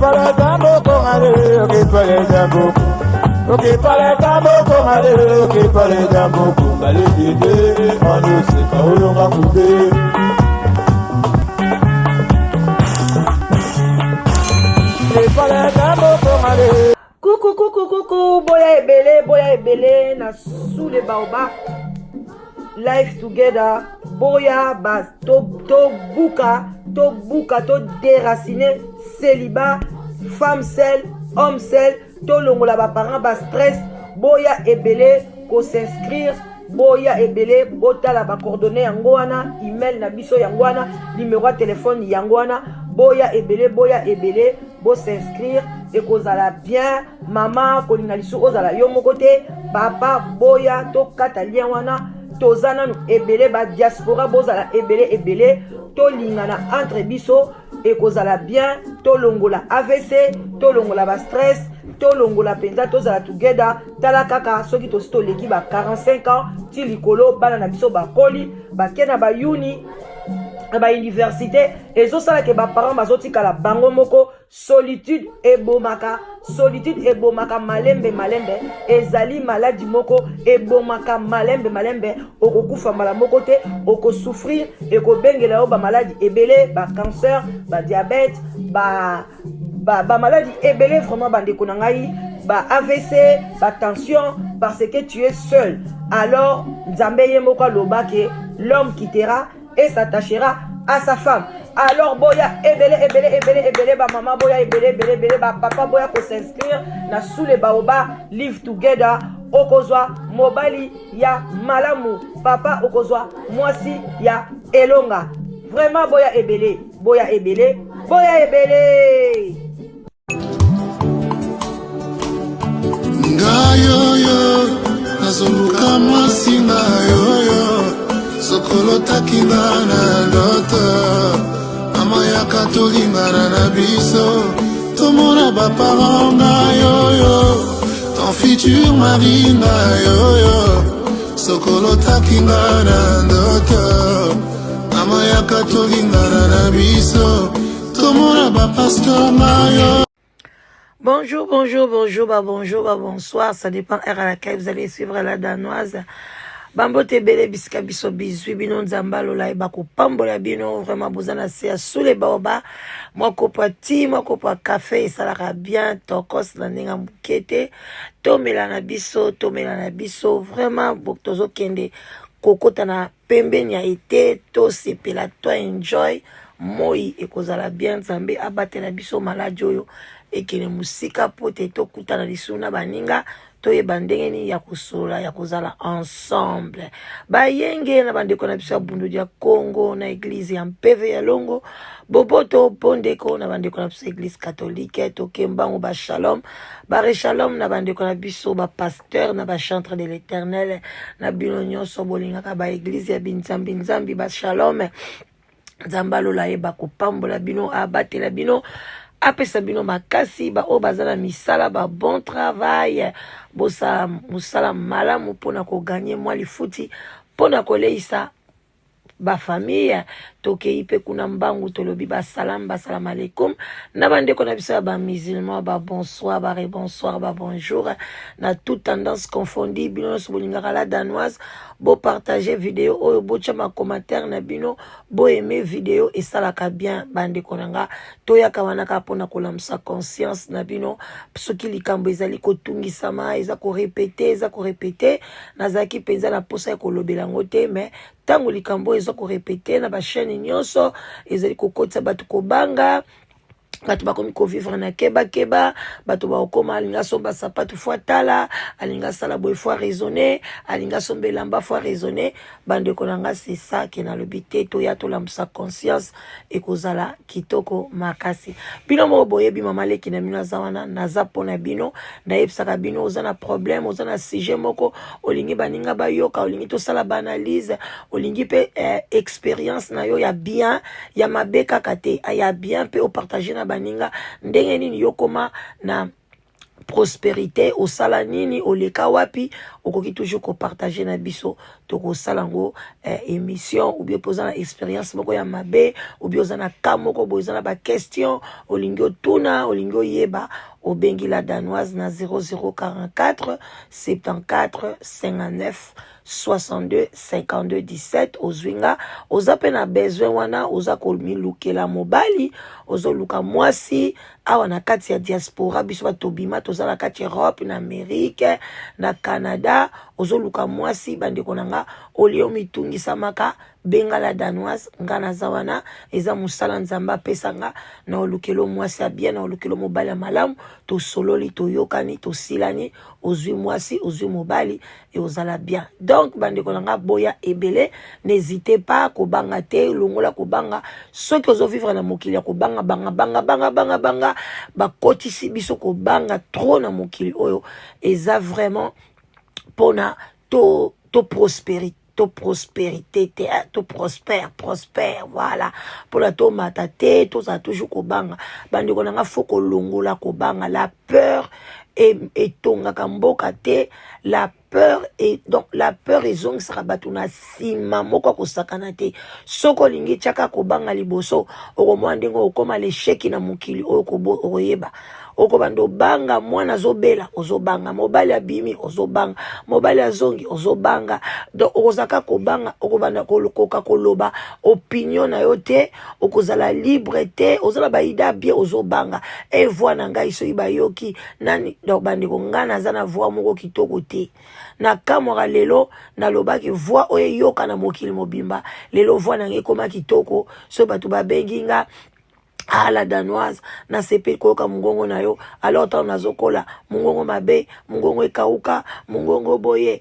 para tambo con ale, ok para tambo. Ok para tambo con ale, ok para tambo con ale dide, anu se paulo ngakude. Ok para tambo con ale. Coucou, boya ebele na sous les baobab. Life together, boya ba to buka, to déraciner célibat, femme seule, homme seul, to longola ba parents ba stress, boya ebele ko s'inscrire, boya ebele botala ba coordonnées yango wana, email na biso yango wana, numéro de téléphone yango wana, boya ebele bo s'inscrire et kozala bien, maman kolinga lisu ozala yo moko te, papa boya to kata lien wana. Tozana nu ebele ba diaspora bozala ebele to lingana entre biso et kozala bien to longola AVC to longola ba stress to longola penza tozala together tala kaka soki to sto leki ba 45 ans ti likolo bana na biso ba koli ba kena ba uni ba université ezosala ke ba parents bazotikala bango moko solitude ebomaka malembe ezali maladie moko ebomaka malembe okokufa mala moko te okosouffrir ekobengela yo ba maladie ebele ba cancer ba diabète ba maladie ebele vraiment bandeko na ngai ba AVC ba tension parce que tu es seul. Alors Nzambe ye moko aloba ke l'homme quittera et s'attachera à sa femme. Alors boya ebele ba maman boya ebele ba papa boya ko s'inscrire na sous les baobab live together okozwa mobali ya malamu papa okozwa mwasi ya elonga. Vraiment boya ebele ngayoyo nazoluka mwasi ngayoyo sokolo takinga na loto mama yaka tolingana na biso tomona baparent na yoyo ton futur mari na yoyo sokolo takinga na ndoto mama yaka tolingana na biso tomona bapasteur na yo. Bonjour, bonsoir, ça dépend à laquelle vous allez suivre la danoise. Bambote bele bisika biso bizwi bino nzambalo la bako pambola bino vraiment bozana se sous les baobab moko pati moko pa café ça la bien tokos na ninga mukete tomela na biso vraiment boktozo kende kokota na pembeni ya été to sepela to enjoy moi ekozala bien nzambe abatela biso maladi oyo ekene musika pote to kutana lisuna baninga toye bandengeni ya kusola ya kozala ensemble bayenge na bandeko na biso ya bundu ya Congo na église ya mpeve ya Longo boboto pondeko na bandeko na biso église catholique tokembango ba shalom bare shalom na bandeko na biso ba pasteur na ba chantre de l'Éternel na bino nyonso bolingaka ba église ya binzambi ba shalom nzambalo la yeba kopambola bino abatela bino apesa bino makasi ba o bazala misala ba bon travail bosa musala malamu pona ko gagner moi lifuti pona ko leisa ba famille tokei pe kuna mbangu tolobi ba salam alaikum na bandeko na biso ba musulman ba bonsoir ba bonsoir ba bonjour na toute tendance confondue bino so bolingaka la danoise bo partager vidéo oyo bo chama commentaire na bino bo aimer vidéo et ça la ka bien bandeko nanga toyaka wanaka pona kolamsa conscience na bino soki likambo ezali kotungisama eza ko répéter nazaki penza na posa ya kolobela ngote mais tango likambo eza ko répéter na ba chaîne nyonso ezali kokotsa batu kobanga batu bakomi ko vivre na keba batu bakoma alinga somba sapatu fois tala alinga sala boy fois raisonner alinga sombe lamba fois raisonner bande konanga c'est ça qui na lobité to ya to lamsa conscience et kozala kitoko makasi bino mo boyebi mama leki na mino zawana naza pona bino na yebsaka bino ozana problème ozana sujet moko olingi baninga bayoka olingi to sala banalise olingi pe expérience na yo ya bien ya mabeka kate ya bien pe au partager na baninga ndenge nini yokoma na prospérité osala nini oleka wapi okoki toujours ko partager na biso to ko salango émission ou bien poser na expérience moko ya mabe ou bien ozana ka moko bozana ba question olingi otuna olingi yeba obengi la danoise na 0044 74 59 62 52 17 ozwinga oza pe na besoin wana oza kolukela mobali ozoluka mwasi awa na kati ya diaspora biso batobima toza na kati Europe na Amerique na Canada ozoluka mwasi bandeko nanga olio mitungisa maka benga la danoise ngana zawana eza musala nzamba pesanga na olukelo mwasi ya bien na olukelo mobali ya malamu to sololi to yokani to silani ozwi mwasi ozwi mobali et ozala bien. Donc bandeko nanga boya ebele n'hésitez pas ko banga te longola ko banga ceux qui ozo vivre na mokili ya ko banga banga ba kotisi biso ko banga trop na mokili oyo eza vraiment pona to prospérité to prospère voilà pour la to matate to ça toujours ko banga bandi ko nga foko longola ko banga la peur et tonga kamboka te la peur et donc la peur ezong sera batuna sima moko ko sakana te soko lingi chaka ko banga liboso okomwandengo okoma l'échec na mokili okoyeba okobando banga mwana zobela ozobanga mobali abimi ozobanga mobali azongi ozobanga donc okozaka kobanga okobanda kolokoka koloba opinion na yo te okozala libre te ozala baida bien ozobanga e voix na ngai so ibayoki nani donc bandiko ngana zana voix moko kitoko te na kamora lelo na lobaki voix oyeyoka na mokili mobimba lelo voix na ngai koma kitoko so batu babenginga à la danoise na sepe koka mungongo na yo alors tant nazokola mungongo mabe mungongo ekauka mungongo boye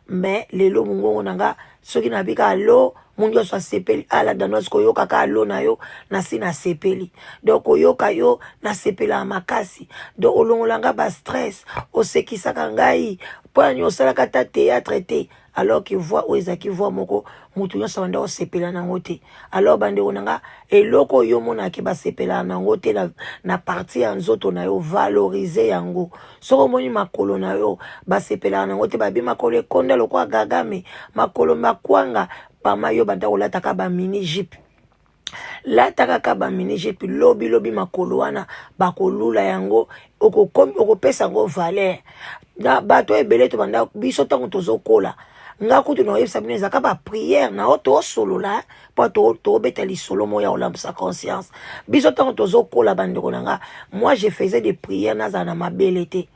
mais lelo mungongo nanga soki na bika lo mungo so sepeli à la danoise koyoka ka lo na yo na sina sepeli donc koyoka yo na sepela makasi donc olongolanga ba stress osekisa kangai poani osala kata théâtre te alors que voix oezaki voix moko mutu yo sabanda osepela nango te alors bande onanga eloko yo mona ke ba sepela nango te na partie ya nzoto na yo valoriser yango soko moni makolo na yo ba sepela nango te ba bi makolo konda lokwa gagame makolo makwanga pama yo banda olata ka ba mini jeep la taka ba mini jeep lobi makolo wana bakolula yango okopesa ngo valeur na bato ebele to banda biso tango tozokola nga kutu no yebisa bino ezaka ba prière na oto solo la po to betali solo moya olambisa conscience biso tango tozokola bandeko nanga moi je faisais des prières na za na mabelete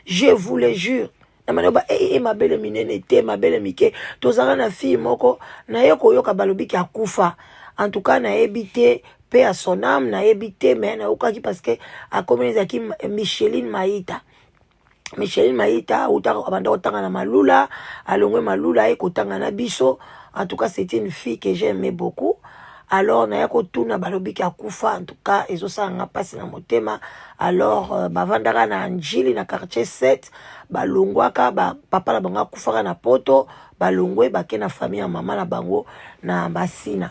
je vous le jure na manoba mabele minene te mabele mike tozanga na fille moko na yoko yoka balobiki akufa en tout cas na ebité paix à son âme na ebité mais na okaki parce que a commencé qui Micheline Maïta utaka abanda otanga na malula alongwe malula ekotanga na biso en tout cas c'était une fille que j'aimais beaucoup alors na yako tuna balobiki akufa en tout cas ezosanga pasi na motema alors bavandaka na Njili na quartier 7 balongwaka papa na bango akufaka na poto balongwe bake na famille ya mama na bango na Basina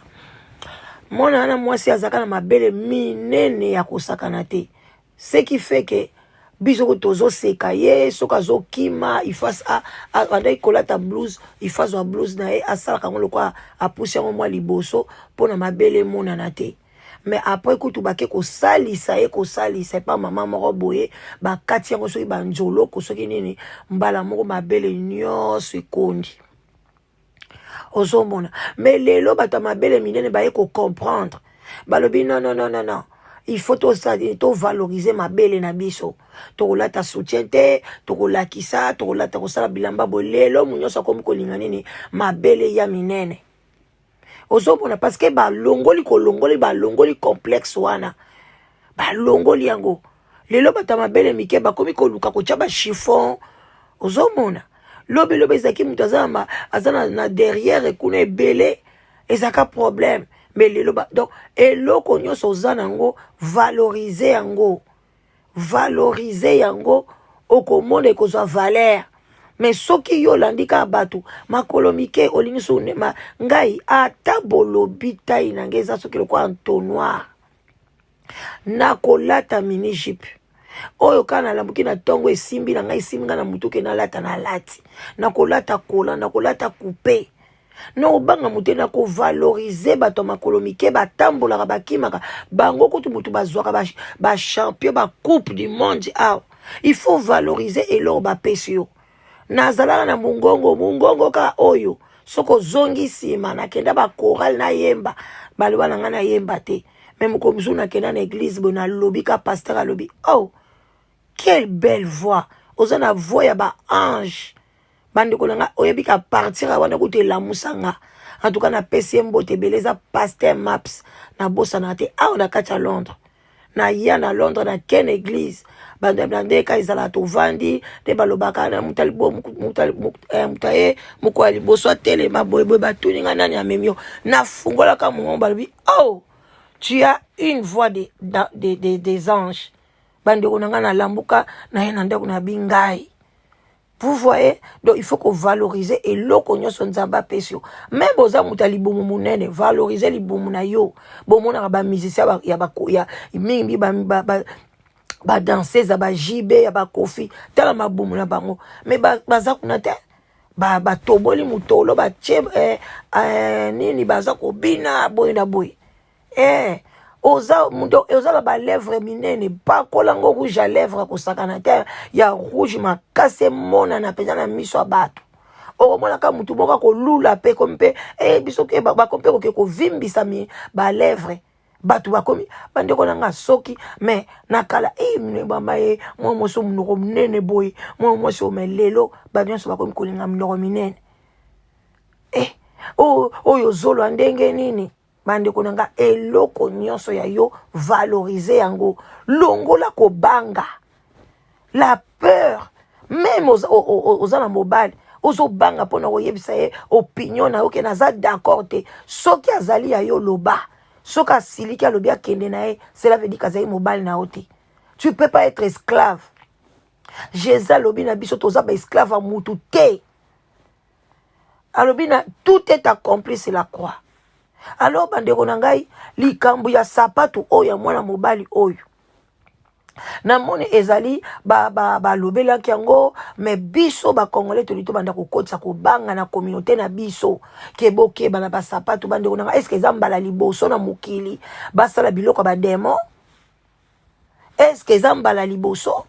mona na mwasi azaka na mabele minene ya kosakana te ce qui fait que biso tozo seka ye soka zo kima ifas a anda ikolata blues ifas wa blues na e asala kango lokwa a pousser ngo mwa liboso pona mabele mona na te mais après kutu bake ko salisa pa mama moko boye ba kati yango soki banjolo ko soki nini mbala moko mabele nyonso ikondi ozomona mais lelo bata mabele minene ba ko comprendre balobi non il faut to valoriser ma belle na biso to lata soutien te to lakisa to lata ko sala bilamba bolelo munyosa komi ko linga nini ma belle ya minene ozomona parce que ba longoli complexe wana ba longoli yango lelo bata ma belle mike ba komi ko luka ko chaba chiffon ozomona lobe ezaki mutu azana na derrière kuna ebele ezaka problème mais lelo donc eloko nyonso ozana yango valoriser yango okomona ekozwa valeur mais soki yo landika bato makolo mike olingi so ngai ata bolobi tai na ngeza soki lokwa entonnoir na kolata mini jeep oyo kana lamuki na tongo esimbi na ngai simbi na mutuke na lata na lati na kolata kola na kolata coupe na obanga mutu na ko valoriser bato makolo mike batambolaka bakimaka bango kutu mutu bazwaka ba champion ba coupe du monde ah il faut valoriser eloko bapesi yo nazalaka na mungongo ka oyo soko zongi sima nakenda ba choral na yemba baloba na nga na yemba te même comme zo nakenda na église bona lobi ka pasteur alobi oh quelle belle voix ozana voix ya ba ange bande konanga oyebika partir wana kutela musanga en tout cas na PCM bote beleza pasteur maps na bossa na te a na kacha Londres na ya na Londres na ken église bande blande ka izala to vandi te balobaka na mutalibo mutaye muko ali boso tele maboyeboy batuninga nani amemio na fungola ka mon balobi oh tu as une voix des anges bande konanga na lambuka na yena ndeko na bingai. Vous voyez, donc il faut qu'on valorise et l'eau qu'on son zamba pesio. Même boza mutali bomu munene, valoriser li bomu na yo. Bomu na ba musicien ya mingi ba danseuse ba jibe ya ba kofi, tala ma bomu na bango. Mais baza kuna te ba toboli mutolo ba che nini baza ko bina boy na boy. Oza la lèvre minene pas kolango rouge à lèvre ko sakana te ya rouge makase mona na peza na miso bato o mona ka mutu boka ko lula pe kompe biso ke ba kompe ko vimbisa mi ba lèvre bato ba komi bande ko nga soki mais nakala mne bamba mo moso munoko minene boy mo moso melelo ba bien so ba komi kolinga munoko minene oyo zolo andenge nini bande konanga eloko nyonso ya yo valoriser yango longola ko banga la peur même aux na mobile ozo banga pona ko yebisa ye opinion na oke naza d'accord te soki azali ya yo loba soka siliki alobi akende na ye cela veut dire kazali mobile na ote tu peux pas être esclave Jésus alobi na biso toza ba esclave a mutu te alobi na tout est accompli sur la croix. Alors bandeko na ngai likambu ya sapatu oyo ya mwana mobali oyo na moni ezali ba lobela kiango me biso ba congolais tolito banda ko kotsa ko banga na communauté na biso keboke bana ba sapatu bandeko na ngai est-ce que zambala liboso na mukili basala biloko ba demo est-ce que zambala liboso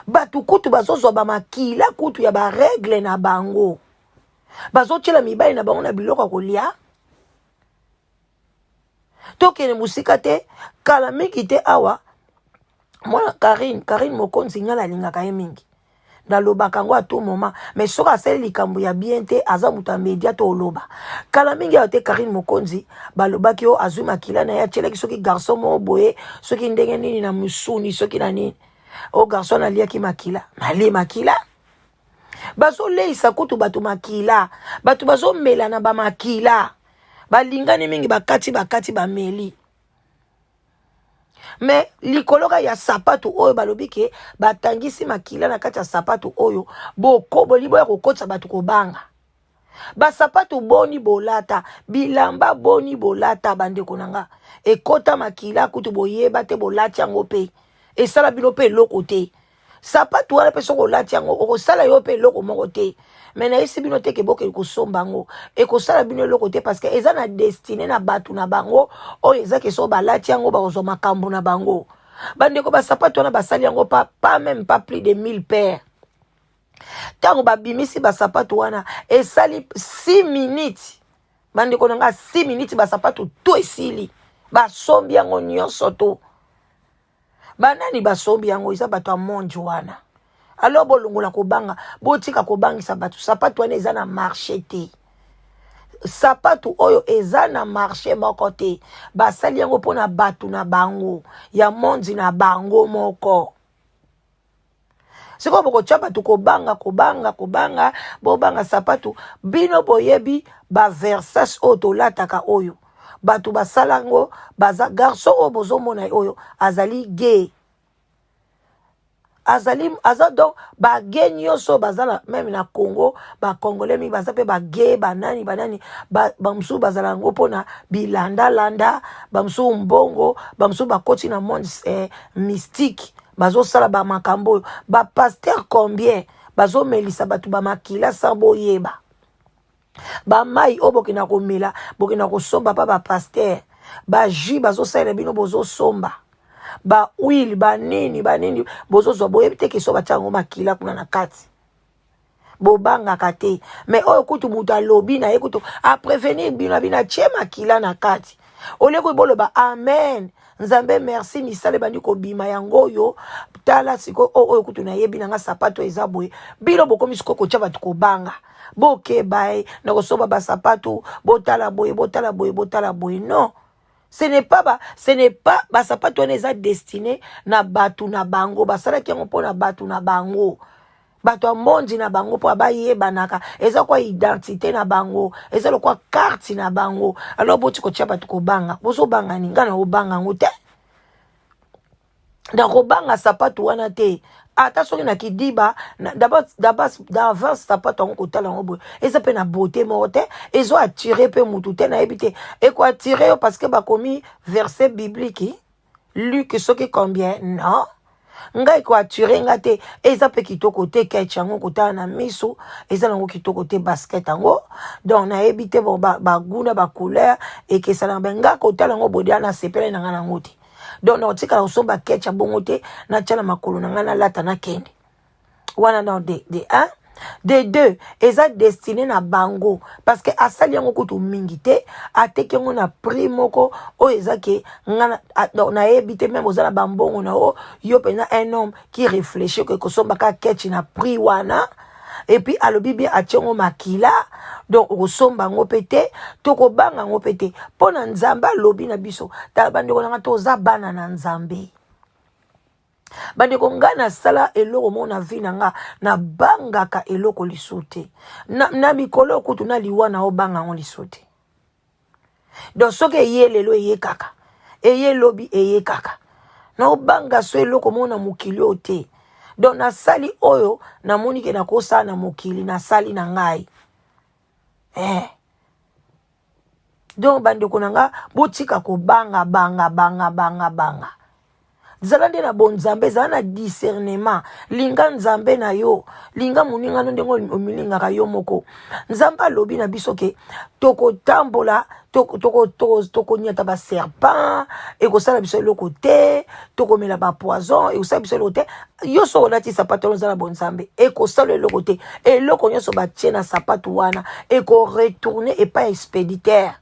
batu kutu bazozwa ba makila kutu ya ba règle na bango bazotela mibali na bango na biloko kolia tokene musika te kala mingi te awa mwana Karine Mokonzi ngala lingaka ye mingi ndalobaka ngo a tout moment mais soka seli likambo ya bien te aza muta media to oloba kala mingi ya te Karine Mokonzi balobaki yo azwi makila na ya chelaki soki garçon mo boye soki ndenge nini na musuni soki na nini o garçon aliaki makila mali makila bazo leisa kutu batu makila batu bazo mela na ba makila balingani mingi bakati ba meli mais likoloka ya sapatu oyo balobike batangisi makila na kati ya sapatu oyo bokoboli boya kokotsa batu kobanga ba sapatu boni bolata bilamba boni bolata bandeko nanga ekota makila kutu boyeba te bolati yango pe esala bino pe loko te sapatu wana pe soko lati yango okosala yo pe loko moko te mais na esi bino te ke boke kosomba ngo ekosala bino loko te parce que eza na destiné na batu na bango oyo eza ke so balati yango bakozwa makambo na bango bandeko ba sapatu wana basali yango pas même pas plus de 1000 paires tango babimisi ba sapatu wana esali 6 minutes bandeko nanga 6 minutes ba sapatu to esili basombi yango nyonso to banani basombi yango eza bato amonjo wana alors bolongola kobanga botika kobangisa bato sapatu wana eza na marché te sapatu oyo eza na marché moko te basali yango mpona bato na bango ya mondi na bango moko siko boko chapa tu kobanga bobanga sapatu bino boyebi ba Versace oto lataka oyo batu basalango baza garçon o bozomona oyo azali gay aza donc ba gay nyoso bazala même na Congo ba congolais mi baza pe ba gay banani ba msu bazala ngo pona bilanda landa ba msu mbongo ba msu ba koti na monde mystique bazo sala ba makambo ba pasteur combien bazo melisa batu ba makila sambo yeba ba mai oboki na komela boki na kosomba pa ba pasteur ba jus bazo sala bino bozo somba ba huile ba nini bozo zo boyebi te ke so ba tango makila kuna na kati bobanga kate mais oyo kutu muta lobi na ekuto a prévenir bina tie makila na kati ole ko boloba amen nzambe merci misale bandi ko bima yango yo tala siko oyo kutu na yebi nga sapato ezabwe bilo bokomi siko ko tia batu ko banga boke bae na ko soba ba sapato botala boye non. Ce n'est pas ba sapato neza destiné na batu na bango basala ki ngo na batu na bango bato mondi na bango po abaye banaka eza kwa identité na bango eza lo kwa carte na bango alors boti ko tia batu ko banga bozo banga ninga na obanga ngote da ko banga sapato wana te ata soki na kidiba d'avance sapato ngo kotala ngo boy eza pe na beauté mote ezo attirer pe mutu te na ebite e ko attirer parce que ba komi verset biblique Luc soki combien non ngai ko attirer ngate eza pe kitoko te kechango kotala na miso eza nango kitoko te basket ngo donc na ebite bo ba guna ba couleur et que ça na benga kotala ngo bodia na sepele na ngana ngoti donc na tika osomba kecha bongo te na tchala makolo na ngana lata na kende wana non de un de deux eza destiné na bango parce que asali yango kutu mingi te ateke ngo na prix moko o eza ke ngana na ebite même ozala bambongo na o yo pena un homme qui réfléchit que kosomba ka kechi na prix wana et puis alobi bien ationgo makila donc osomba ngo pete toko banga ngo pete pona nzambe alobi na biso ta bandeko na to za bana na nzambe bandeko ngana sala eloko mona vina nga na banga ka eloko lisute na mikolo kutu na liwana o banga ngo lisute donc soke yelelo eye kaka eye lobi eye kaka na o banga so eloko mona mukili ote donc na sali oyo na moni ke na kosa na mukili na sali na ngai donc bandeko nanga botika ko banga zalande na bon nzambe zala na discernement linga nzambe na yo linga muninga no ndengo omilinga ka yo moko nzamba alobi na biso ke toko tambola toko nyata ba serpent e ko sala biso eloko te toko mela ba poison e ko sala biso eloko te yo so lati sapato zala bon nzambe e ko sala eloko te eloko nyoso ba tie na sapato wana e ko retourner et pas expéditeur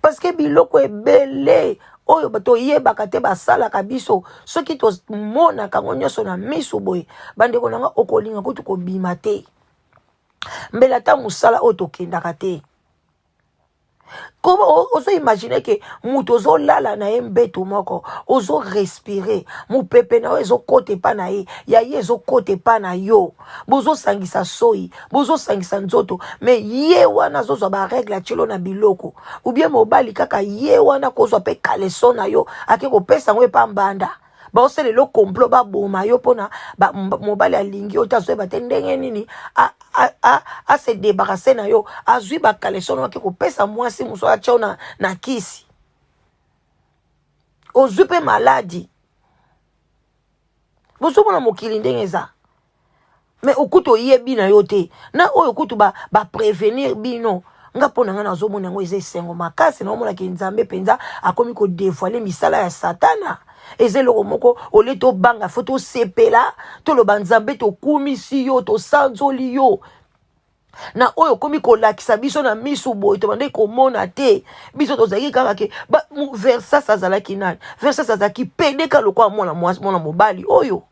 parce que biloko ebele oyo bato yebaka te basala kabiso soki to mona kango nyoso na miso boye bandeko nanga okolinga kutu ko bima te mbela ta musala oyo tokendaka te Comment oso imaginer que muto zo lala na mbeto moko ozo respirer mu pepe na ezo kote pa na ye ya ye ezo kote pa na yo bozo sangisa soi bozo sangisa nzoto mais ye wana zo ba règle chilo na biloko ou bien mobali kaka ye wana kozwa pe kaleson na yo akeko pesa ngwe pa mbanda ba osele lo complot ba boma yo pona ba mobali alingi otazo ba tendenge nini a se débarrasser na yo azui ba kaleson akeko pesa mwasi muso acha na kisi ozupe maladi boso mona mokili ndenge eza mais okuto yebi na yo te na oyo kutu ba prévenir bino nga pona nga nazo mona ngo esengo makasi na mona ke nzambe penza akomi ko dévoiler misala ya satana ezelo moko oleto banga foto sepela to lo banzambe to kumisi yo to sanzoli yo na oyo komi ko lakisa biso na misu boy to bande ko mona te biso to zaki kaka ke ba versa sazalaki nani versa sazaki pedeka lokwa mona mobali oyo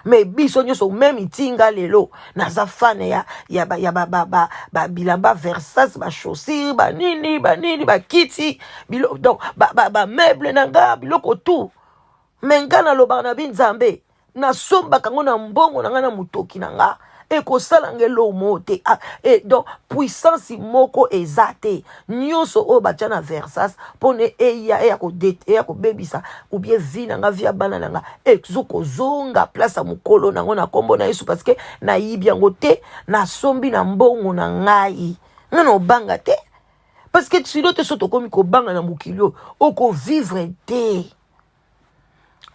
mais biso nyoso même itinga lelo naza fan ya ba bilamba versas ba chaussures ba nini ba kiti bilo donc ba meuble nanga biloko tout mengana loba na binzambe na somba kango na mbongo nanga na mutoki nanga e ko sala ngelo mote et donc puissance moko ezate nyoso o bacha na versas pone ya ko bebisa ou bien vie nanga via bana nanga exoko zonga place mukolo nango na kombo na Yesu parce que na yibi yango te na sombi na mbongo na ngai ngano banga te parce que tu dois te soto komi ko banga na mukilio o ko vivre te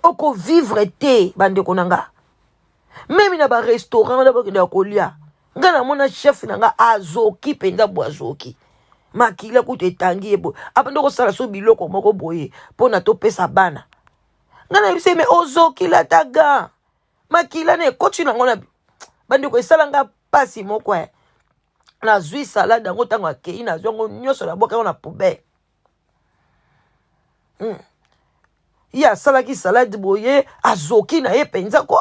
oko vivre te bande konanga. Même na ba restaurant na ba kenda kolia. Ngana mona chef nanga azoki penza boazoki. Makila kutu etangi ebo. Abando ko sala so biloko moko boye pona to pesa bana. Ngana bise me ozoki la taga. Makila ne kochi na ngona bande ko sala nga pasi moko e. Na zui salade ngo tango akei na zongo nyoso la boka na poubelle. Ya salaki salade boye azoki na ye penza ko.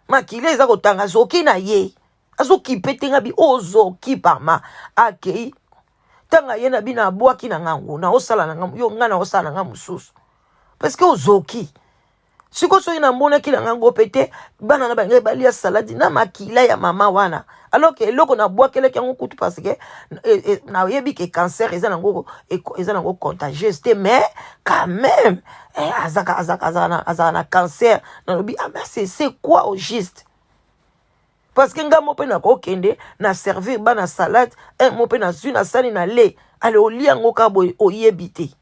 Makila eza ko tanga azoki na ye. Azoki petenga bi ozoki pama akei. Tanga ye na bina boaki na ngangu na osala na ngangu yo ngana osala na ngangu mususu. Parce que ozoki. Siko so ina mbona kila ngango pete bana na bangai balia salade na makila ya mama wana. Alors que loko na boa kele kango kutu parce que na yebi que cancer eza nango contagieuse mais quand même azaka na cancer na lobi ah mais c'est quoi au juste? Parce que nga mope na ko kende na servir bana salade mope na zu na sani na lait ale olia ngo ka boy oyebite.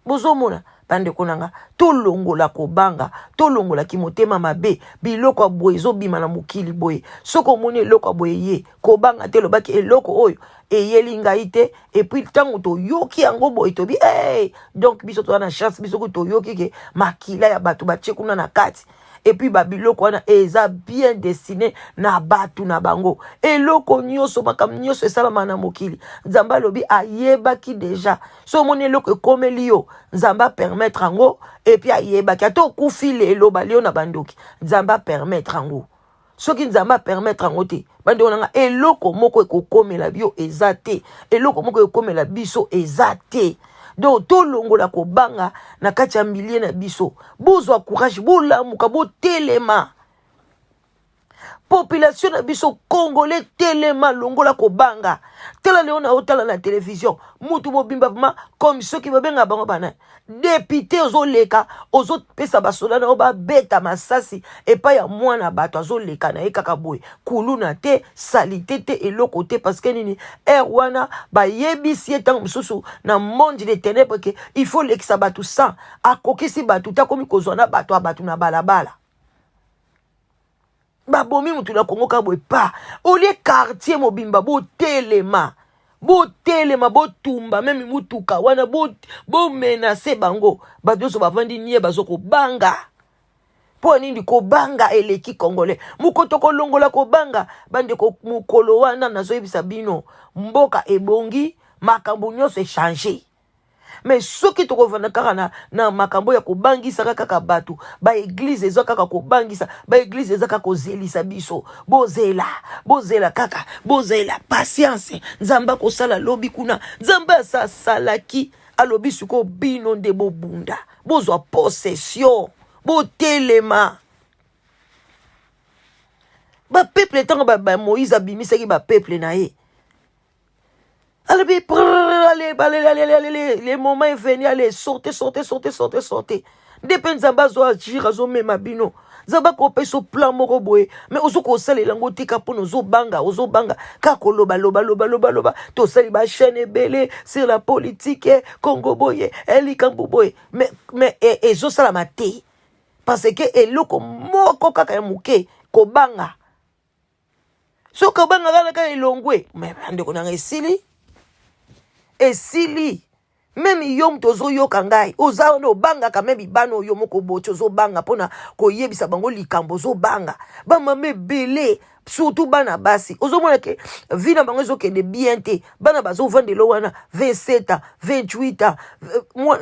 Bozo mona bande konanga to longola ko banga to longola ki motema mabe biloko boye zo bima na mukili boye soko moni eloko boye ye ko banga te lobaki eloko oyo eyeli ngaite et puis tango to yoki yango boye to bi donc biso to na chance biso ko to yoki ke makila ya batu ba tshekuna na kati. Et puis babiloko wana eza bien dessiné na batu na bango eloko nyoso makam nyoso esalama na mokili nzamba lobi ayeba ki déjà so moni eloko ekomeli yo nzamba permettre ango et puis ayeba ki ato kufile eloba lio na bandoki nzamba permettre ango soki nzamba permettre ango te bande onanga eloko moko ekokomela bio eza te eloko moko ekokomela biso eza te. Donc to longola ko banga na kati ya milie na biso bozwa courage bolamuka botelema population na biso congolais telema longola ko banga tela leo na otala na télévision mutu mobimba ma comme ceux qui babenga bango bana député ozoleka ozopesa basoda na oba beta masasi epa ya mwana bato azoleka na ekaka boye kuluna te salite te eloko te parce que nini wana ba yebisi etango mususu na monde de ténèbres que il faut lekisa bato sans akokisi bato ta komi kozwa na bato na balabala. Babomi mutu na Kongo ka boye pa olie quartier mobimba botelema botumba même mutuka wana bo menacer bango badoso bavandi nie bazoko banga po nindi ko banga eleki congolais mukoto ko longola ko banga bande ko mukolo wana nazoyebisa bino mboka ebongi makambo nyonso changer. Mais soki to kovana kaka na makambo ya kobangisa kaka batu ba église ezo kaka kobangisa ba église ezo kaka kozelisa biso bozela kaka bozela patience nzamba ko sala lobi kuna nzamba sa salaki alobi suko bino nde bobunda bozwa possession botelema ba peuple tango ba Moïse abimisaki ba peuple na ye. Les moments est venu, allez, sortez. Dépend zamba zo agir zo mema bino. Zamba ko peso plan moko boye. Mais ozo ko sala lango tika pono zo banga ka ko loba. To sali ba chaîne belé sur la politique Congo boye, eli kambu boye. Mais ezo sala mate. Parce que eloko moko kaka ya muke ko banga. So ko banga kana ka elongwe. Mais ande ko nanga esili même yom tozo yoka ngai oza no banga ka même bano yo moko bocho zo banga pona ko yebisa bango likambo zo banga ba mame belé surtout bana basi ozo mona ke vina bango zo ke de bien te bana bazo vendre lo wana 27 ans 28 ans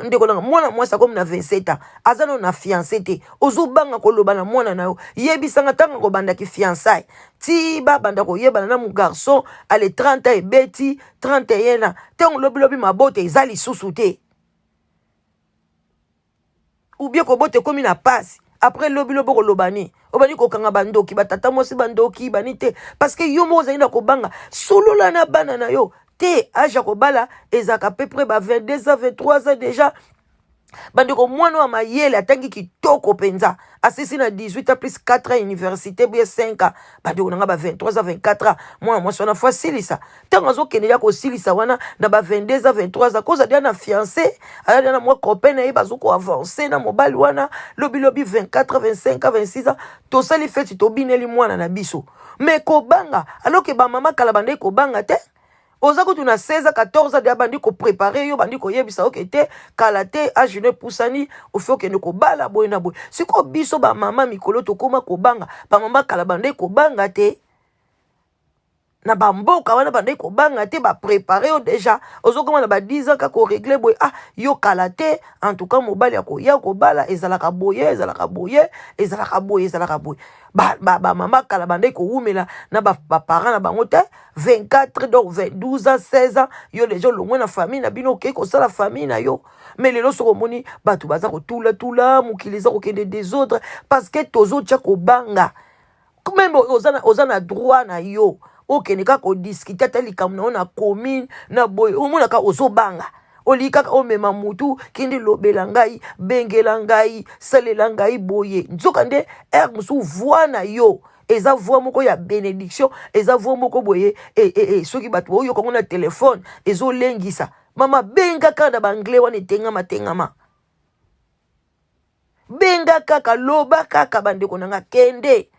ndeko langa mwana mwasa comme na 27 ans azano na fiancé te ozo banga ko lobana mwana na yo yebisa ngatanga ko banda ki fiançailles ti ba banda ko yebana na mu garçon ale 30 ans ebeti 31 ans tango lobi mabote ezali susu te ou bien ko bote komi na passe. Après lobi ko lobani obani ko kanga bandoki batata mosi bandoki banite parce que yo mo zaina ko banga solola na bana na yo te aja ko bala ezaka à peu près ba 22 ans 23 ans déjà bandeko mwana wa mayele atangi kitoko penza asisi na 18 ans plus 4 ans université buye 5 ans bandeko nanga ba 23 ans 24 ans mwana mwasi wana fasilisa ntango azokende ya kosilisa wana na ba 22 ans 23 ans koza dia na fiancé aya dia na mwa copain na ye bazoko avancer na mobali wana lobi 24 25 26 ans tosali feti tobineli mwana na biso mais kobanga alors que ba mama kala bande kobanga te oza kutu na 16 14 dia bandi ko préparer yo bandi ko yebisa okete kala te ajune pusani ofo ke ne ko bala boy na boy siko biso ba mama mikolo to koma ko banga ba mama kala bandi ko banga te na bamboka wana bandi ko banga te ba préparer yo déjà ozo koma na ba 10 ans ka ko régler boy yo kala te en tout cas mobali ya ko bala ezalaka boye ba mama kala bande ko umela na ba parents na bango te 24 donc 12 ans 16 ans yo les gens longwe na famille na bino ke ko sala famille na yo mais lelo soko moni batu baza ko tula mukiliza ko kende des autres parce que tozo tia ko banga même ozana droit na yo okende ka ko discuter tali kam na commune na boy omona ka ozo banga olika omema mutu kindi lobela ngai bengela ngai salela ngai boye nzoka nde musu voix na yo eza voix moko ya bénédiction eza voix moko boye soki batu oyo kongo na téléphone ezo lengisa mama benga kaka ba anglais wana tengama benga kaka loba kaka bandeko nanga kende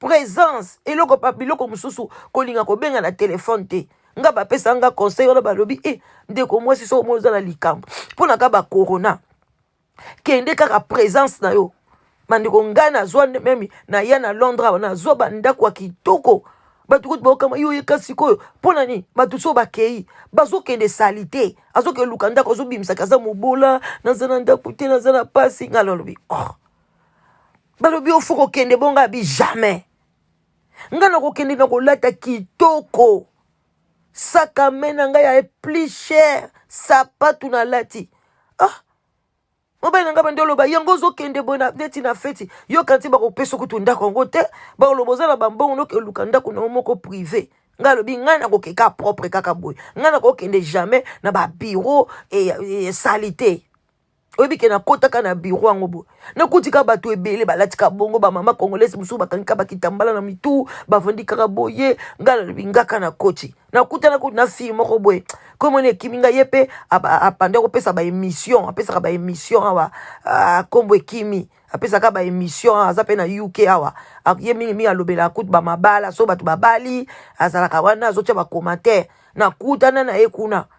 présence eloko papiloko mususu kolinga ko benga na téléphone te nga ba pesa nga conseil wana balobi ndeko mwasi so moza na likambo pona ka ba corona kende kaka présence na yo mandiko ngana zwa meme na ya na Londres wana zwa banda kwa kitoko batukuti bakama yo yekasi koyo pona ni batuso bakei bazo kende salite azo ke lukanda ko zo bimisa kaza mobola nazana ndako te nazana pasi ngalolobi balobi ofoko kende bonga bi jamais ngana ko kende na ko lata kitoko sakamena nga ya plus cher sapatu na lati mobali nanga bandolo ba yango zo kende bona neti na feti yo kanti ba ko peso kutu ndako ngo te ba loboza na bambongo no ke lukanda kuna moko privé ngalo bi ngana ko keka propre kaka boy ngana ko kende jamais na ba bureau et salité oyebi ke na kotaka na bureau yango bo na kutika bato ebele balatika bongo ba mama congolaise musu bakanika bakitambala na mitu bavandi kaka boye ngala bingaka na koti na kutana ko na film moko boye comme ne kiminga yepe apanda ko pesa ba émission apesa ba émission awa kombo kimi apesa ka ba émission azape na UK awa yemi mi alobela kut ba mabala so bato babali azala ka wana azotia ba commentaire na kutana na ekuna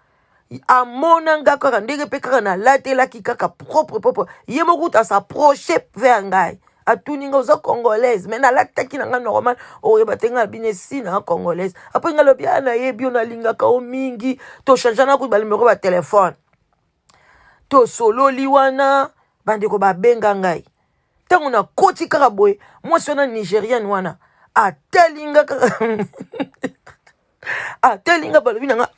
amona nga kaka ndenge pe kaka na latelaki kaka propre ye moko s'approcher vers ngai atuni nga oza congolaise mais na lataki na nga normal oye batenga bine si na congolaise après nga lobi na yebi na lingaka o mingi to changer na ku ba numéro ba téléphone to sololi wana bandeko ba benga ngai tango na koti kaka boy moi sona nigérienne wana atelinga balobi na nga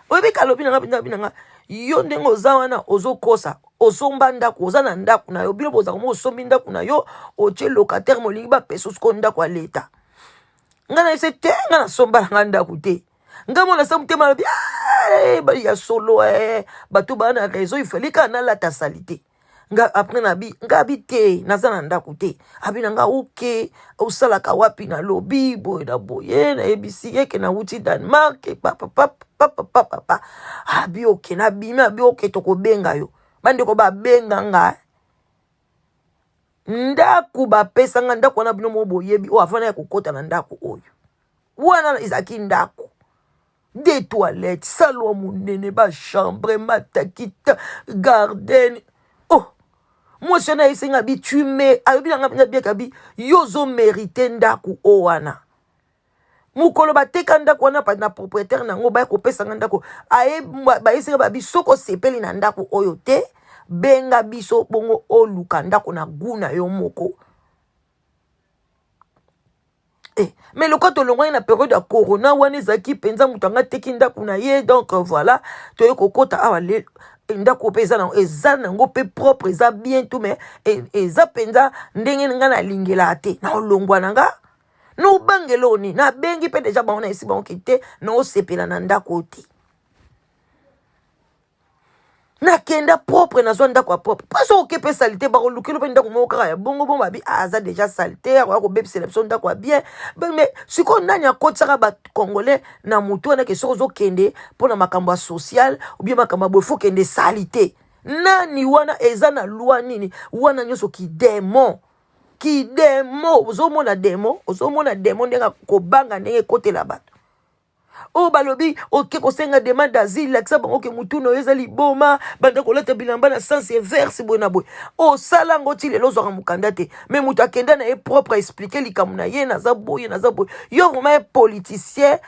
oyebi kalobi nanga yo ndenge oza wana ozokosa osomba ndako oza na ndako na yo bino bozaka mo osombi ndako na yo otie locataire molingi bapesa osiko ndako ya leta nga na ese te nga nasomba nanga ndako te nga mona sa motema lobi ya solo bato baa na réseau ifali kaka nalata sali te nga après nga abi te naza na ndako te abi na nga oke osalaka wapi na lobi boye na boye na yebisi eke na wuti Denmark papa abi oke na bimi abi oke tokobenga yo bandeko babenga nga ndako bapesa nga ndako wana bino mo boyebi o afana ya kokota na ndako oyo wana ezaki ndako des toilettes salon monene ba chambre matakita garden moi je n'ai pas habitué abi na bien kabi yozo mérité ndako o wana mukolo bateka ndako wana pa na propriétaire nango ba ko pesa ndako aye ba isinga ba biso ko sepeli na ndako oyo te benga biso bongo oluka ndako na guna yo moko mais le quand on l'a na période de corona wana zaki penza mutanga teki ndako na ye donc voilà to yo kokota awale ndako pesa na eza nango pe propre eza bien tout mais eza penza ndenge nga na lingela te na olongwa nanga no bangeloni na bengi pe déjà ba on a ici ba on kité no sepela na ndako te nakenda propre nazwa ndako ya propre pas oke pe salité ba kolukelo pe ndako moko kaka ya bongo bongo babi aza déjà salité akoya kobebisela biso ndako ya bien mais sikoyo nani akotisaka bacongolais na motu wana ke soki ozokende mpona makambo ya social ou bien makambo ya boye fo kende salité nani wana eza na lwa nini wana nyonso kidemo ozomona demo ndenge kobanga ndenge ekotela bato o balobi oke kosenga demande d'asile lakisa bango ke mutu no eza liboma banda kolata bilamba na sens inverse boye na boye osala ngo ti lelo ozwaka mokanda te mais mutu akenda na ye propre expliquer likambo na ye naza boye yo vraiment un politicien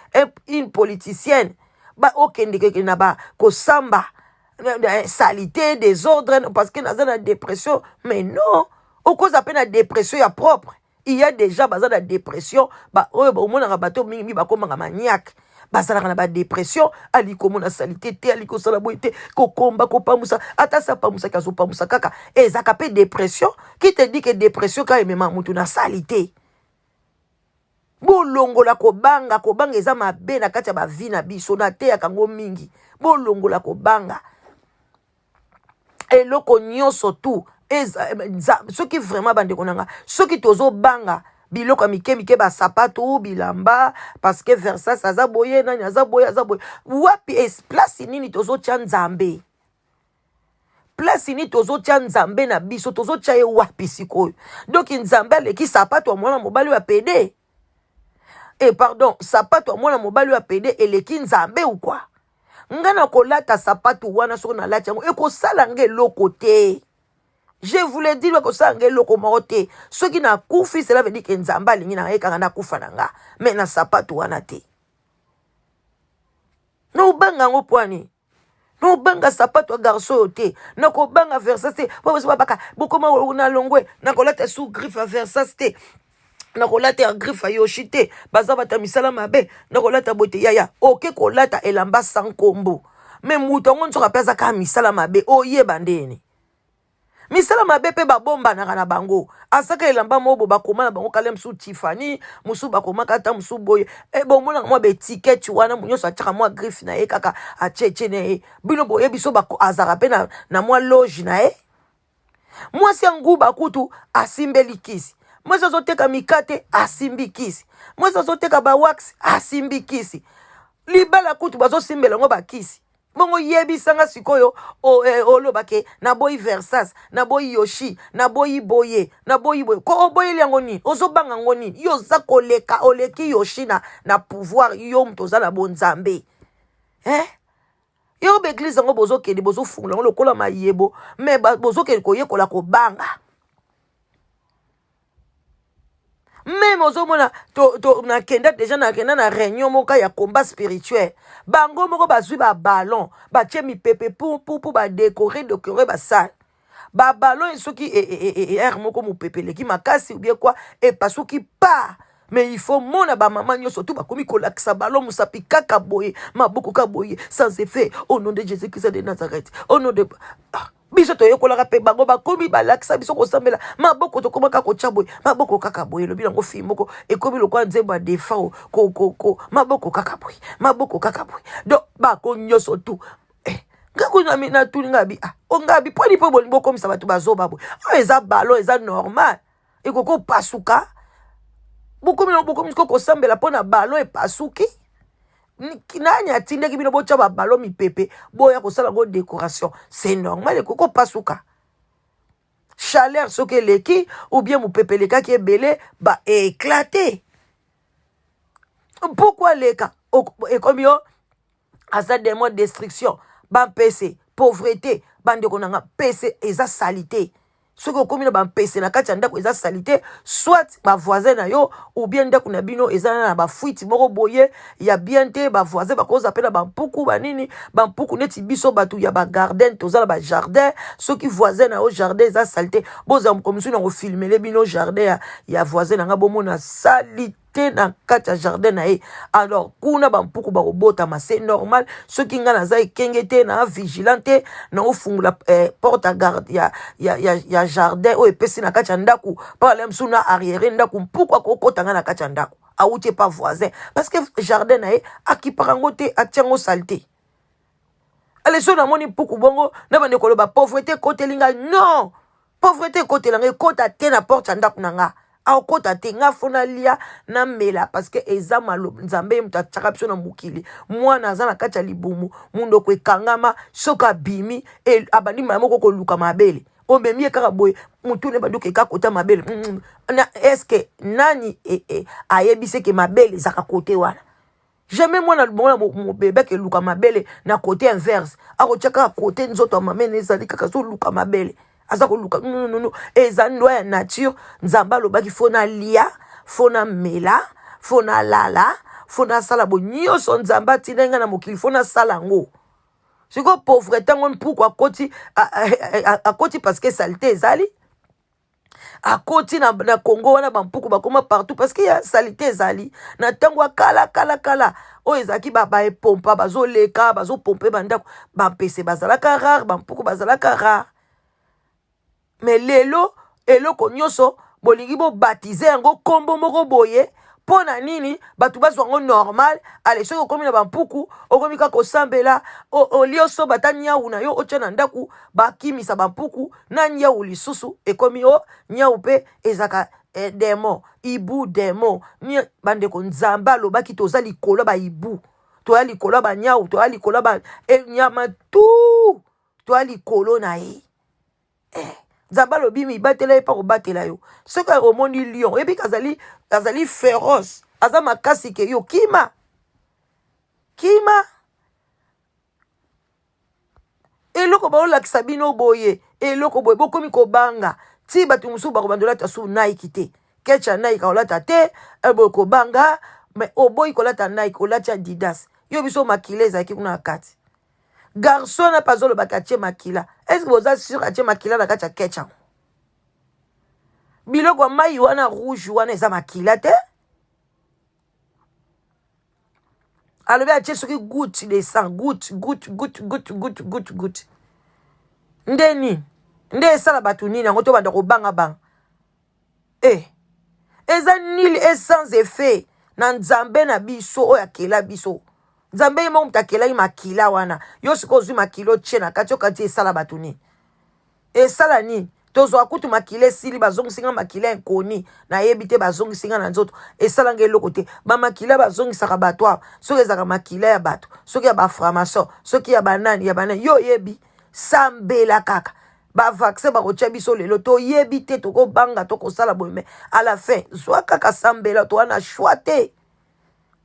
une politicienne ba okende keke na ba kosamba salité désordre parce que naza na dépression mais non au cause à peine la dépression ya propre il y a déjà baza na dépression ba oyo ba omonaka bato mingi ba komanga maniaque bazalaka na ba dépression ali komona salité te ali kosala boye te kokomba kopamusa ata sa pamusa kazo pamusa kaka ezaka pe dépression qui te dit que dépression ka emema mutu na salité bolongola kobanga eza mabe na kati ya ba vie na biso na te ya kango mingi bolongola kobanga eloko nyonso tu soki vraiment bandeko nanga soki tozobanga biloko ya mike ba sapato bilamba parce que Versace aza boye nani aza boye wapi place nini tozotia nzambe place nini tozotia nzambe na biso tozotia ye wapi sikoyo donc nzambe aleki sapato ya mwana mobali wa pede sapato ya mwana mobali wa pede eleki nzambe ou quoi ngana kolata sapato wana soko na lati yango ekosala nge eloko te. Je voulais dire que ça ngelo komorote ceux qui na kufi cela veut dire que nzamba lingi na ekanga na kufa nanga mais na sapato wana te no banga ngo poani no banga sapato ya garçon te na ko banga Versace po baka bokoma na longwe na kolata sous griffe Versace te na kolata griffe Yoshi te baza bata misala mabe na kolata bote yaya oke kolata elamba sans kombo mais muto ngonso ka pesa ka misala mabe oye bandeni misala mabe pe babomba na bango asaka elamba mobo bakoma na bango kale msu Tiffany musu bakoma kata musu boye bomona mwa be ticket wana munyoso ataka mwa griffe na ye kaka acheche ne bino boye biso bako azara pe na mwa loge na ye mwasi yangu bakutu asimbeli kisi mwasi azoteka mikate asimbi kisi mwasi azoteka ba wax asimbi kisi libala kutu bazosimbela ngo bakisi bongo yebisanga sikoyo olobake na boyi Versace na boyi Yoshi na boyi boye na boyi boye ko oboyeli yango nini ozobanga ngo nini yo za koleka oleki Yoshi na pouvoir yo mtoza na bonzambe yo beglise ngo bozokende bozofungula ngo lokola mayebo mais bozokende koyekola kobanga même ozomona na kenda déjà na kenda na réunion moka ya combat spirituel bango moko bazwi ba ballon ba tie mi pepe pour ba décorer ba salle ba ballon soki er moko mu pepe leki makasi ou bien quoi et pasuki pas mais il faut mona ba maman nyo surtout ba komi kolakisa ballon musapi kaka boye maboko ka boye sans effet au nom de Jésus-Christ de Nazareth au nom de biso toyekolaka pe bango bakomi balakisa biso kosambela maboko tokomaka kotia boye maboko kaka boye lobi nango fi moko ekomi lokwa nzembo ya defao ko maboko kaka boye donc bako nyonso tu ngako na tuli ngabi ongabi poni po bolingo komisa bato bazoba boye eza balo eza normal ekoko pasuka bokomi kosambela pona balo epasuki nani atindeki bino bocha ba balo mi pepe boya kosala ngo décoration c'est normal ekoko pasuka chaleur soki leki ou bien mu pepe leka ki ebele ba éclater pourquoi leka ekomi yo asa des mots de destruction ba PC pauvreté bande konanga PC eza salité ce que comme ba mpese na kati ndako eza salité soit ba voisin na yo ou bien ndako na bino eza na ba fuite moko boye ya bien te ba voisin ba koza pena ba mpuku ba nini ba mpuku neti biso batu ya ba garden tozala ba jardin ceux qui voisin na yo jardin eza salité boza mkomisu na ko filmer le bino jardin ya voisin nga bomona salité na kati ya jardin na ye alors kuna bampuku bakobotama c'est normal soki nga naza ekengete na vigilante na ofungula porte à garde ya jardin oyo epesi na kati ya ndaku pale msu na arrière ndaku mpuku akokota nga na kati ya ndaku awuti pa voisin parce que jardin na ye akipaka ngo te atiango saleté allez so na moni puku bongo na bande koloba pauvreté côté linga non pauvreté côté langa kota te na porte ndaku nanga a kota te nga fona lia na mela parce que eza malo nzambe mutachaka biso na mukili mwana azana kati ya libumu mundo ko ekangama soka bimi e abandi moko ko luka mabele omemie kaka boye mutu ne baduke ka kota mabele na eske nani ayebise ke mabele zaka kote wana jamais moi na mon bébé ke luka mabele na côté inverse ako chaka côté nzoto mamene ezali kaka so luka mabele azako luka non eza ndo ya nature nzamba lobaki fona lia fona mela fona lala fona sala bo nyonso nzamba tinenga na mokili fona sala ngo siko pauvreté ngon pourquoi akoti parce que saleté ezali akoti na Congo wana bampuku bakoma partout parce que ya saleté ezali na tango kala o ezaki ba epompa bazoleka bazopompe bandako bampese bazalaka rare bampuku bazalaka rare mais lelo eloko nyonso bolingi bo baptiser yango kombo moko boye pona nini batu bazwango normal ale soki okomi na bampuku okomi kaka osambela olioso bata nyau na yo otya na ndaku bakimisa bampuku na nyau lisusu ekomi o nyau pe ezaka demo ibu demo ni bandeko nzamba alobaki toza likolo ba ibu toya likolo ba nyau toya likolo ba nyama tu toya likolo na ye nzamba lobi mibatela ye pa kobatela yo soki omoni lion ebi azali féroce aza makasi ke yo kima eloko baolakisa bino boye eloko boye bokomi kobanga ti bato mosusu bakobandolata su naiki te kecha naiki kaolata te boye kobanga mais oboyi kolata naiki olati adidas yo biso makila ezalaki kuna na kati garçon na pas olobaka atie makila est-ce que vous êtes sûr atie makila na kati ya kecha biloko ya mai wana rouge wana eza makila te alobi atie soki goutte de sang goutte ndeni nde esala bato nini yango to banda kobanga eza nili sans effet na nzambe na biso oyo akela biso nzambe ye moko mutakelaki makila wana yo siko ozwi makila otie na kati okati esala bato nini esala nini tozwa kutu makila esili bazongisinga makila ekoni nayebi te bazongisinga na nzoto esalanga eloko te bamakila bazongisaka bato awa soki ezaka makila ya bato soki ya baframason soki ya banani yo oyebi sambela kaka bavaccin bakotia biso lelo toyebi te tokobanga tokosala boye me à la fin zwa kaka sambela toa na choix te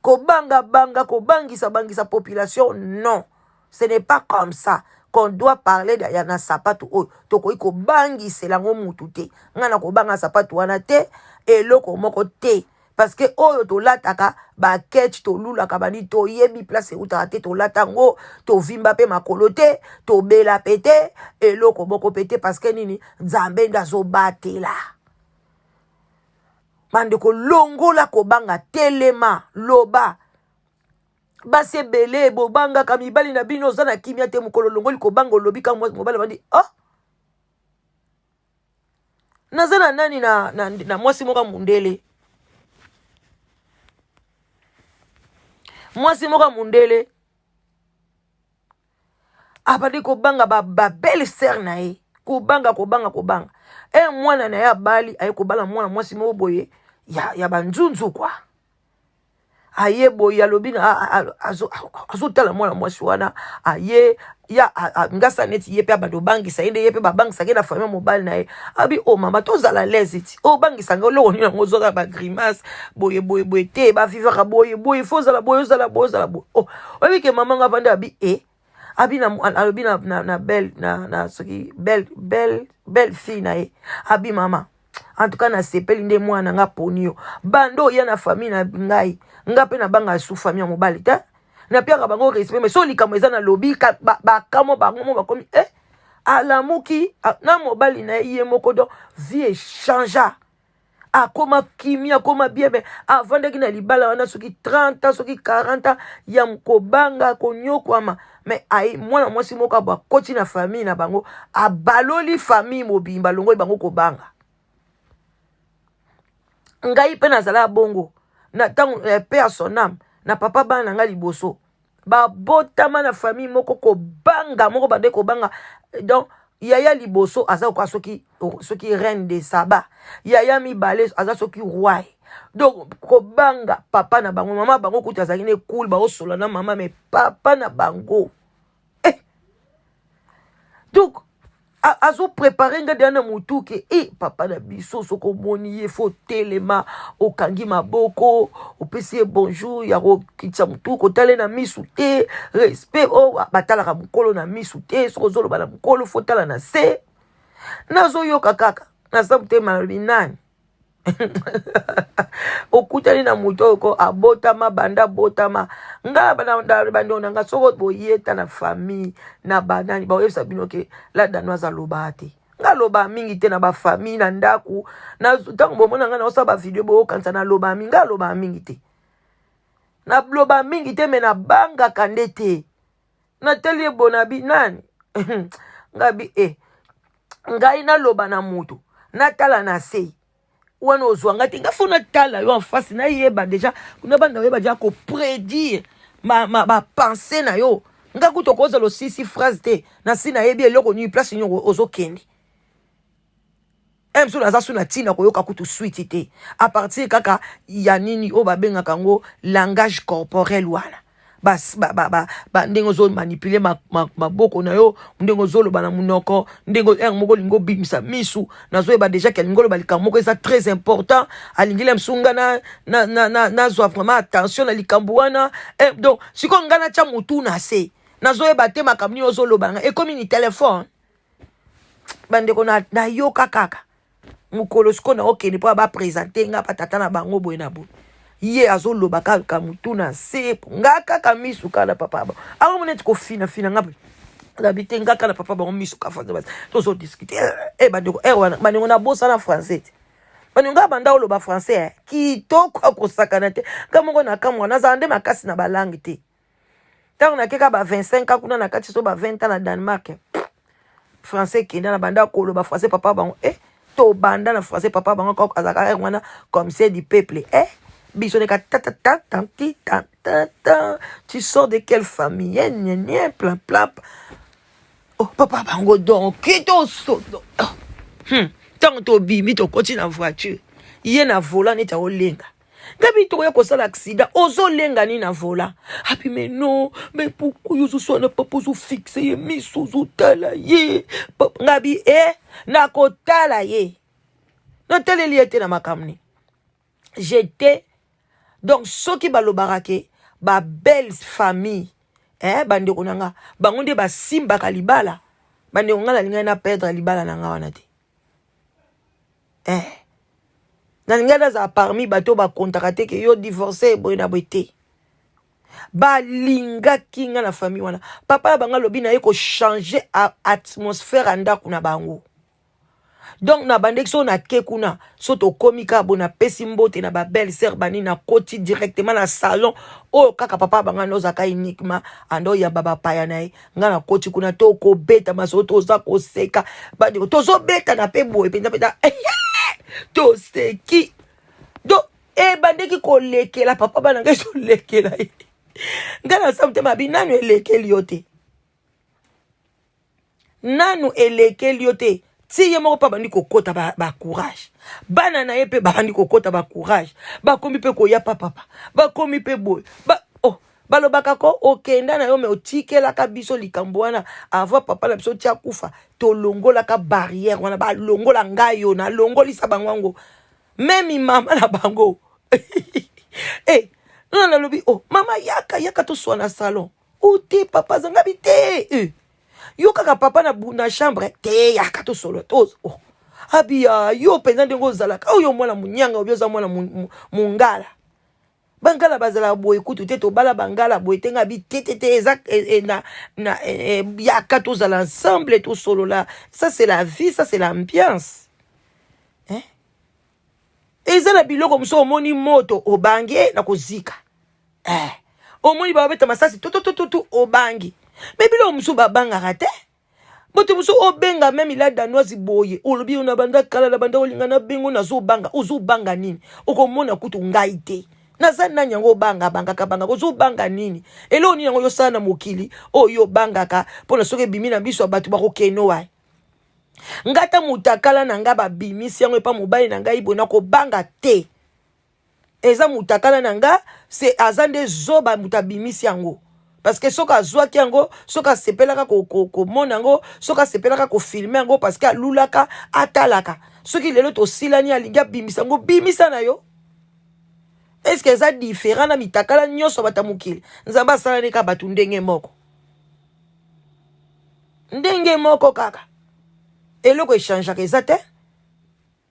kobangisa population non ce n'est pas comme ça qu'on doit parler de yana sapato o tokoyi kobangisela ngo mutu te ngana kobanga sapato wana te eloko moko te parce que oyo tolataka baketch tolulaka bani toyebi place eutaka te tolata ngo tovimba pe makolo te tobela pe te eloko moko pe te parce que nini nzambe ndazobatela bandeko longola kobanga telema loba basi ebele bobanga ka mibali na bino oza na kimia te mokolo longoli kobanga olobi ka mobali bandi naza na nani na mwasi moka mundele abandi kobanga babele ser na ye kobanga mwana na ye abali aye kobala mwana mwasi moko boye ya banzunzu kwa aye boye alobi azotala mwana mwasi wana aye ngasa neti ye pe abando bangisa yende ye pe babangisa ke na famille mobile na ye abi mama tozala lezi ti bangisa ngo loko nina ngo zoka ba grimace boye te ba vivaka boye fozala boye obi ke mama nga vanda abi abi na belle soki belle fille na ye abi mama en tout cas na sepeli nde mwana nga ponio bando ya na famille na ngai nga pe na banga su famille mobile te na piaka bango respect mais so likambo eza na lobby bakamo bango bakomi alamuki na mobile na ye moko do vie changea akoma kimia akoma bien mais avandaki na libala wana soki 30 ans soki 40 ans ya mkobanga konyokwama mais ai mwana mwasi moko bakoti na famille na bango abaloli famille mobimba longo bango kobanga ngai pe nazala bongo na tango pe a son âme na papa bana nga liboso ba botama na famille moko ko banga moko bande ko banga donc yaya liboso aza ko soki reine de Saba yaya mibale aza soki roi donc ko banga papa na bango mama bango kuta azaki ne cool ba osola na mama mais papa na bango donc azo préparer nga dana mutu ke papa na biso soko moni ye fo telema okangi maboko opesi bonjour ya ko kitsa mutu ko tale na misu te respect batala ka mukolo na misu te soko zolo bana mukolo fo tala na se nazo yoka kaka na sabute malbinani okutani na mutu ko abotama banda botama nga bana bandona nga soko boyeta na famille na banani ba yesa bino ke la danoise lobate nga loba mingi te na ba famille na ndaku na tango bomona nga na osaba video bo kanza na loba mingi nga loba mingi te na loba mingi te me na banga kandete na tele bonabi nani ngabi ngai na loba na mutu na tala na sei wana ozwanga te nga fona tala yo en face na yeba déjà kuna banda yeba déjà ko prédire ma pensée na yo nga kuto koza lo sisi phrase te na sina yebi eloko ni place nyo ozokende emso na zasu na tina ko yoka kutu suite te à partir kaka ya nini o babenga kango langage corporel wana ndengo zo manipuler maboko na yo ndengo zo loba na munoko ndengo moko lingo bimisa misu nazo eba déjà que lingo loba likambo moko eza très important alingile msunga na zo vraiment attention na likambo wana donc siko ngana cha mutu na se nazo eba te makamni ozo loba nga comme ni téléphone bandeko na yo kaka mukolo siko na okene po ba présenter nga patata na bango boye na bo ye azolo baka mutu na se ngaka kamisu kana papa ba awo monet ko fina ngabe la bité ngaka na papa ba misu ka fa tozo discuter bandeko wana bandeko na bossa na français bandeko banda oloba français kitoko akosakana te kamongo na kamwa na zande makasi na balangi te tango na keka ba 25 kuna na kati so ba 20 ans na Danemark français kina na banda ko oloba français papa bango to banda na français papa bango ko azaka wana comme c'est du peuple tu sors de quelle famille? Plein. Oh, papa, bango donc, qui t'en saute? Tant que tu bimi, tu continues en voiture. Il y a un volant, et tu as un lenga. Gabi, tu as un accident, ozo lenga ni na volant. Ah, puis, mais non, mais pourquoi tu sois na papa zo fixé, mais sous tala ye? Gabi, na ko tala ye. Non, tele liete na makamni. J'étais. Donc, ceux qui balobarake, ba belle famille, bande konanga, bangonde ba simba kalibala, bande konga la linga na perdre libala nanga wanate. Na linga na za parmi bato ba kontakate ke yo divorcé boy na boite. Ba linga kinga na famille wana. Papa banga lobi na yeko changer atmosphère anda kuna bango. Donc na bandek so na kekuna so to komika bona pesi mbote na ba belle sœur bani na koti directement na salon kaka papa banga no zaka uniquement ando ya baba paya nae nga na koti kuna to ko beta maso to za ko seka badi to zo beta na pe boy penda to seki do bandeki ko lekela papa bana ngeso lekela nga na samte mabi nanu elekeli yote si ye moko pa bandi kokota ba courage bana na ye pe bandi kokota ba courage ba komi pe ko ya papa ba komi pe boy balobaka ko okenda na yo me otikela ka biso likambo wana avant papa na biso tia kufa to longola ka barrière wana ba longola ngayo na longoli sa bangwango même mama na bango non lobi mama yaka to so na salon te papa zanga bite yo kaka papa na chambre te yaka to solo tozo abia yo penza ndengo zalaka yo mwana munyanga obyoza mwana mungala bangala bazala boye kutu te to bala bangala boye tenga bi tete exact na yaka to zala ensemble to solo là ça c'est la vie, ça c'est l'ambiance ezala biloko mso omoni moto obangi na kozika omoni babeta masasi to obangi Bébilo musu babanga te. Bote musu obenga même il a danoisi boye. Olobi na banda kala la banda olinga na bengo na zo banga. Ozo banga nini? Oko mona kutu ngaite. naza nani yango banga kozo banga nini elo ni yango yo sana mokili oyo bangaka pona soki bimi na biso batu bakokeno wa ngata mutakala na nga babimisi yango epa mobali na ngai bona ko banga te eza mutakala na nga c'est azande zoba mutabimisi yango parce que soka azwaki yango soka sepelaka ko mona yango soka sepelaka ko filmer yango parce que lulaka atalaka soki lelo to silani alingi abimisa yango bimisa na yo. Est-ce que ça différent na mitakala nyonso batamukili nzamba sala neka batu ndenge moko kaka eloko echangeaka eza te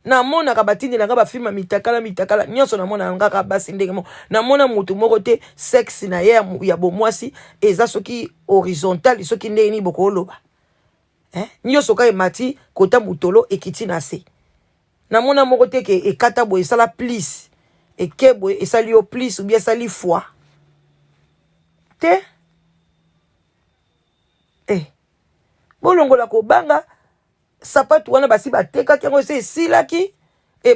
namonaka batindi nanga bafilma mitakala nyonso namona ngaka basi ndenge moko namona mutu moko te sexe na ye ya bomwasi eza soki horizontal soki ndenge ni bokoloba nyonso ka emati kota mutolo ekiti na se namona moko te ke ekata boye sala plis ekebo esali yo plis ou bien sali foi te bolongola kobanga sapatu wana basi batekaki yango ese esilaki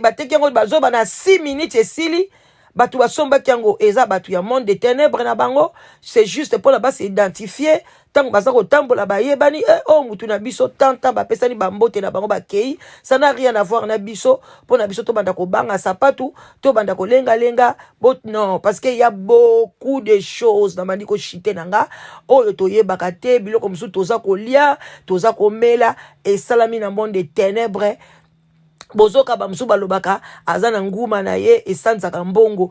bateki yango bazoba na 6 minutes esili batu basombaki yango eza batu ya monde de ténèbres na bango c'est juste pour la base identifier tango baza kotambola bayebani mutu na biso tanta bapesani bambote na bango bakei ça n'a rien à voir na biso pour na biso to banda ko banga sapatu to banda ko lenga non parce que y a beaucoup de choses na mandi ko chité nanga oyo to yebaka te biloko musu toza ko lia toza ko mela et salami na monde de ténèbres bozoka bamsu balobaka azana nguma na ye esanzaka mbongo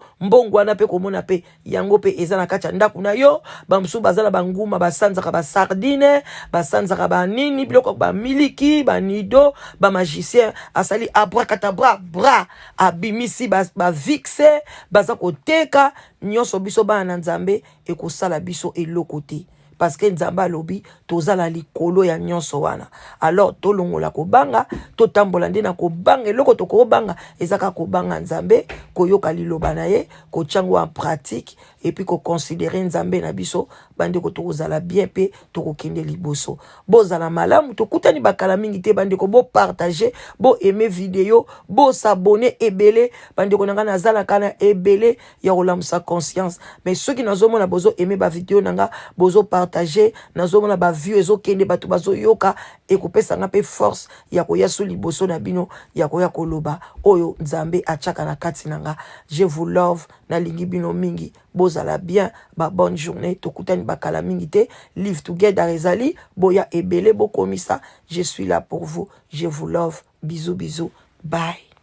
wana pe komona pe yango pe ezana kacha ndaku na yo bamsu bazala banguma basanzaka ba sardine basanzaka ba nini biloko ba miliki ba nido ba magicien asali abracadabra bra abimisi ba vixe baza koteka nyonso biso bana nzambe ekosala biso eloko te parce que nzamba lobi tozala likolo ya nyonso wana alors tolongola kobanga totambola ndena kobanga eloko tokobanga ezaka kobanga nzambe koyoka liloba na ye kochango en pratique et puis ko considérer nzambe na biso bande ko tozala bien pe tokokende liboso bozala malamu tokutani bakala mingi te bande ko bo partager bo aimer vidéo bo s'abonner ebele bande ko nanga nazala kana ebele ya kolamusa conscience mais ceux qui nazomona bozo aimer ba vidéo nanga bozo partager nazomona ba view ezokende batu bazo yoka ekopesa nga pe force ya koya so liboso na bino ya koya koloba oyo nzambe achaka na kati nanga. Je vous love na lingi bino mingi bozala bien ba bonne journée tokutani bakala mingi te live together ezali boya ebele bokomisa je suis là pour vous, je vous love, bisous bye.